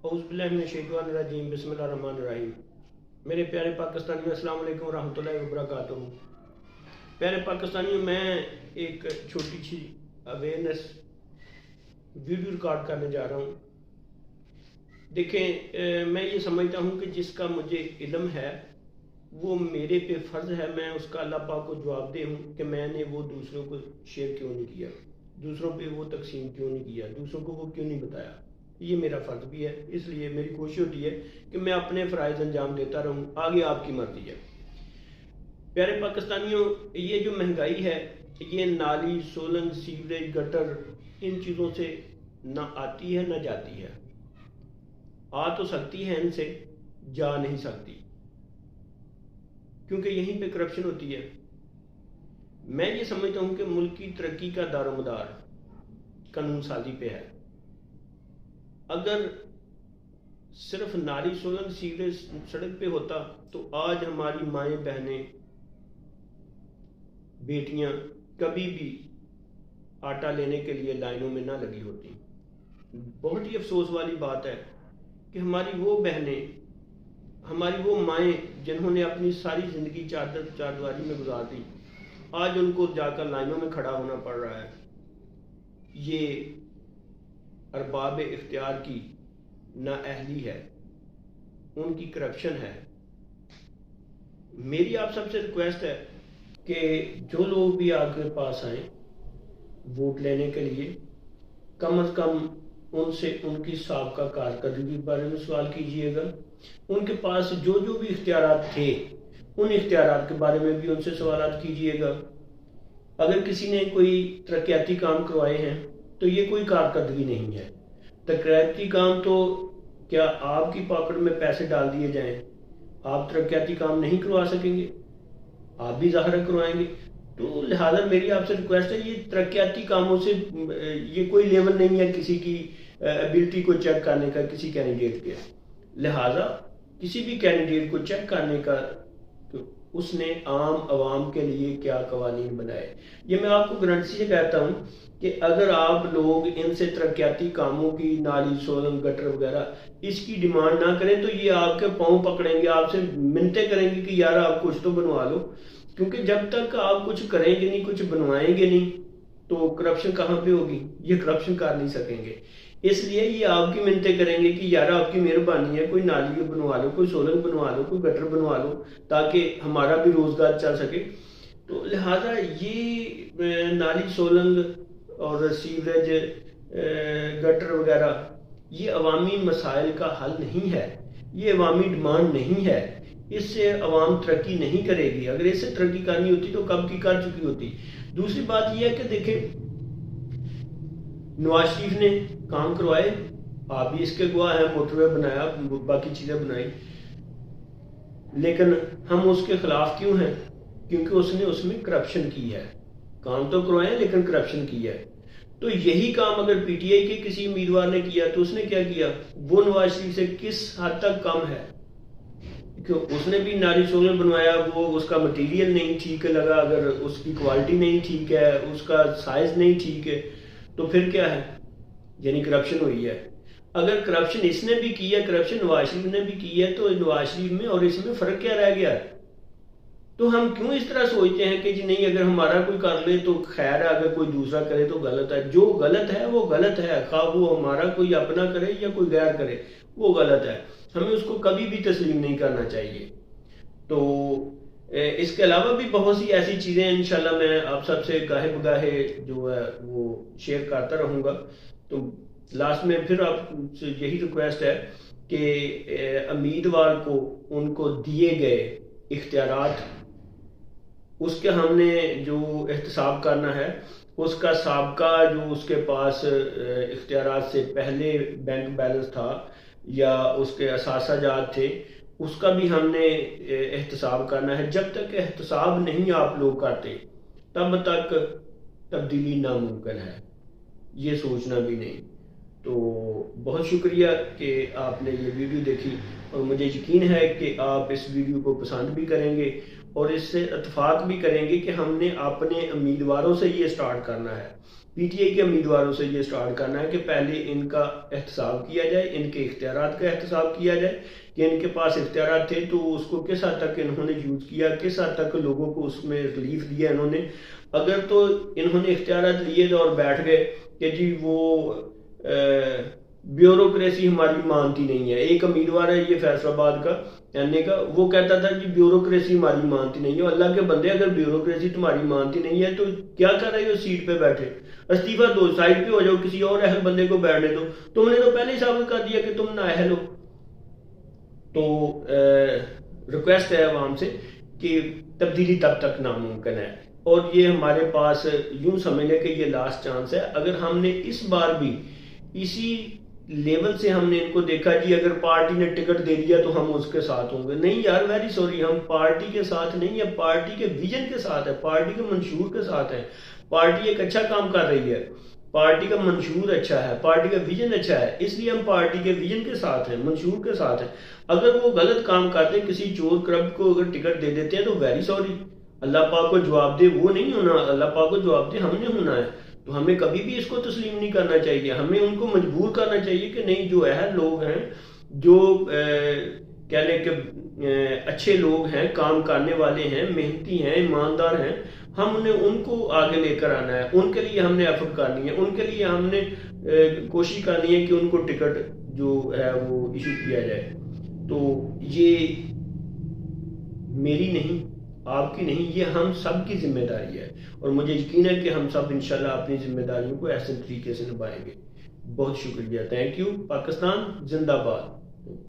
औज़ुबिल्लाहिमिनश्शैतानिर्रजीम बिस्मिल्लाहिर्रहमानिर्रहीम। मेरे प्यारे पाकिस्तानियों, अस्सलाम वालेकुम रहमतुल्लाहि व बरकातुहू। प्यारे पाकिस्तानियों, मैं एक छोटी सी अवेयरनेस वीडियो रिकॉर्ड करने जा रहा हूँ। देखें, मैं ये समझता हूँ कि जिसका मुझे इल्म है वो मेरे पे फ़र्ज़ है मैं उसका अल्लाह पाक को जवाब दे हूँ कि मैंने वो दूसरों को शेयर क्यों नहीं किया, दूसरों पे वो तकसीम क्यों नहीं किया, दूसरों को वो क्यों नहीं बताया। ये मेरा फ़र्ज़ भी है, इसलिए मेरी कोशिश होती है कि मैं अपने फ़राइज़ अंजाम देता रहूँ, आगे आपकी मर्ज़ी है। प्यारे पाकिस्तानियों, ये जो महंगाई है ये नाली, सोलंग, सीवरेज, गटर, इन चीज़ों से ना आती है ना जाती है। आ तो सकती है, इनसे जा नहीं सकती, क्योंकि यहीं पे करप्शन होती है। मैं ये समझता हूँ कि मुल्क की तरक्की का दारोमदार कानून साजी पे है। अगर सिर्फ नाली, सोलंग, सीवरेज सड़क पे होता तो आज हमारी माएँ, बहनें, बेटियां कभी भी आटा लेने के लिए लाइनों में ना लगी होती। बहुत ही अफसोस वाली बात है कि हमारी वो बहनें, हमारी वो माएँ जिन्होंने अपनी सारी ज़िंदगी चारदीवारी में गुजार दी, आज उनको जाकर लाइनों में खड़ा होना पड़ रहा है। ये अरबाब इख्तियार की नाअहली है, उनकी करप्शन है। मेरी आप सबसे रिक्वेस्ट है कि जो लोग भी आपके पास आए वोट लेने के लिए, कम अज़ कम उनसे उनकी साबका कारकर्दगी के बारे में सवाल कीजिएगा। उनके पास जो जो भी इख्तियारात थे उन इख्तियारात के बारे में भी उनसे सवालात कीजिएगा। अगर किसी ने कोई तरक्याती काम करवाए हैं तो ये कोई कारकर्दगी नहीं है। तरक्याती काम तो क्या आपकी पॉकेट में पैसे डाल दिए जाएं, आप तरक्याती काम नहीं करवा सकेंगे, आप भी ज़ाहिर करवाएंगे। तो लिहाजा मेरी आपसे रिक्वेस्ट है, ये तरक्याती कामों से ये कोई लेवल नहीं है किसी की एबिलिटी को चेक करने का किसी कैंडिडेट के। लिहाजा किसी भी कैंडिडेट को चेक करने का तो उसने आम आवाम के लिए क्या कवानीन बनाए। ये मैं आपको गारंटी से कहता हूँ कि अगर आप लोग इनसे तरक्याती कामों की, नाली, सोलंग, गटर वगैरह इसकी डिमांड ना करें तो ये आपके पाँव पकड़ेंगे, आपसे मिन्नतें करेंगे कि यार आप कुछ तो बनवा लो। क्योंकि जब तक आप कुछ करेंगे नहीं, कुछ बनवाएंगे नहीं, तो करप्शन कहाँ पे होगी, ये करप्शन कर नहीं सकेंगे। इसलिए ये आपकी मिन्नतें करेंगे कि यार आपकी मेहरबानी है, कोई नाली बनवा लो, कोई सोलंग बनवा लो, कोई गटर बनवा लो, ताकि हमारा भी रोज़गार चल सके। तो लिहाजा ये नाली, सोलंग और सीवरेज, गटर वगैरह ये अवामी मसाइल का हल नहीं है, ये अवामी डिमांड नहीं है। इससे अवाम तरक्की नहीं करेगी। अगर इससे तरक्की करनी होती तो कब की कर चुकी होती। दूसरी बात यह है कि देखें, नवाज शरीफ ने काम करवाए, आप भी इसके गवाह हैं, मोटरवे बनाया, बाकी चीज़ें बनाई, लेकिन हम उसके खिलाफ क्यों हैं? क्योंकि उसने उसमें करप्शन की है। काम तो करवाए लेकिन करप्शन की है। तो यही काम अगर पीटीआई के किसी उम्मीदवार ने किया तो उसने क्या किया, वो नवाज शरीफ से किस हद तक कम है? क्यों उसने भी नाली, सोलंग बनवाया, वो उसका मटेरियल नहीं ठीक लगा, अगर उसकी क्वालिटी नहीं ठीक है, उसका साइज नहीं ठीक है, तो फिर क्या है? यानी करप्शन हुई है। अगर करप्शन इसने भी की है, करप्शन नवाज शरीफ ने भी की है, तो नवाज शरीफ में और इसमें फ़र्क क्या रह गया? तो हम क्यों इस तरह सोचते हैं कि जी नहीं, अगर हमारा कोई कर ले तो खैर है, अगर कोई दूसरा करे तो गलत है। जो गलत है वो गलत है, खा वो हमारा कोई अपना करे या कोई गैर करे, वो गलत है। हमें उसको कभी भी तस्लीम नहीं करना चाहिए। तो इसके अलावा भी बहुत सी ऐसी चीज़ें इंशाल्लाह मैं आप सबसे गाहे बगाहे जो है वो शेयर करता रहूँगा। तो लास्ट में फिर आपसे यही रिक्वेस्ट है कि उम्मीदवार को उनको दिए गए इख्तियारात, उसके हमने जो एहतसाब करना है, उसका साबका जो उसके पास इख्तियारात से पहले बैंक बैलेंस था या उसके असासाजात थे, उसका भी हमने एहतसाब करना है। जब तक एहतसाब नहीं आप लोग करते तब तक तब्दीली नामुमकिन है, ये सोचना भी नहीं। तो बहुत शुक्रिया कि आपने ये वीडियो देखी और मुझे यकीन है कि आप इस वीडियो को पसंद भी करेंगे और इससे इत्तेफाक भी करेंगे कि हमने अपने उम्मीदवारों से ये स्टार्ट करना है। پی ٹی آئی کے امیدواروں سے یہ سٹارٹ کرنا ہے کہ پہلے ان کا احتساب کیا جائے، ان کے اختیارات کا احتساب کیا جائے کہ ان کے پاس اختیارات تھے تو اس کو کس حد تک انہوں نے یوز کیا، کس حد تک لوگوں کو اس میں ریلیف دیا انہوں نے۔ اگر تو انہوں نے اختیارات لیے اور بیٹھ گئے کہ جی وہ بیوروکریسی ہماری مانتی نہیں ہے، ایک امیدوار ہے یہ فیصل آباد کا این اے کا، وہ کہتا تھا جی بیوروکریسی ہماری مانتی نہیں ہے۔ اللہ کے بندے، اگر بیوروکریسی تمہاری مانتی نہیں ہے تو کیا کر رہے ہو سیٹ پہ بیٹھے؟ استعفیٰ دو، سائڈ پہ ہو جاؤ، کسی اور اہل بندے کو بیٹھنے دو۔ تم نے تو پہلے ہی ثابت کر دیا کہ تم نااہل ہو۔ تو ریکویسٹ ہے عوام سے کہ تبدیلی تب تک ناممکن ہے، اور یہ ہمارے پاس یوں سمجھ لیں کہ یہ لاسٹ چانس ہے۔ اگر ہم نے اس بار بھی اسی لیول سے ہم نے ان کو دیکھا جی اگر پارٹی نے ٹکٹ دے دیا تو ہم اس کے ساتھ ہوں گے، نہیں یار، ویری سوری، ہم پارٹی کے ساتھ نہیں ہے، پارٹی کے ویژن کے ساتھ ہے، پارٹی کے منشور کے ساتھ ہے۔ پارٹی ایک اچھا کام کر رہی ہے، پارٹی کا منشور اچھا ہے، پارٹی کا ویژن اچھا ہے، اس لیے ہم پارٹی کے ویژن کے ساتھ ہیں، منشور کے ساتھ ہیں۔ اگر وہ غلط کام کرتے ہیں، کسی چور کرپٹ کو اگر ٹکٹ دے دیتے ہیں تو ویری سوری، اللہ پاک کو جواب دے وہ نہیں ہونا، اللہ پاک کو جواب دے ہم نے ہونا ہے۔ تو ہمیں کبھی بھی اس کو تسلیم نہیں کرنا چاہیے، ہمیں ان کو مجبور کرنا چاہیے کہ نہیں، جو اہل لوگ ہیں، جو کہہ لیں کہ اچھے لوگ ہیں، کام کرنے والے ہیں، محنتی ہیں، ایماندار ہیں، ہم نے ان کو آگے لے کر آنا ہے، ان کے لیے ہم نے ایفرٹ کرنی ہے، ان کے لیے ہم نے کوشش کرنی ہے کہ ان کو ٹکٹ جو ہے وہ ایشو کیا جائے۔ تو یہ میری نہیں، آپ کی نہیں، یہ ہم سب کی ذمہ داری ہے، اور مجھے یقین ہے کہ ہم سب انشاءاللہ اپنی ذمہ داریوں کو احسن طریقے سے نبھائیں گے۔ بہت شکریہ، تھینک یو۔ پاکستان زندہ باد۔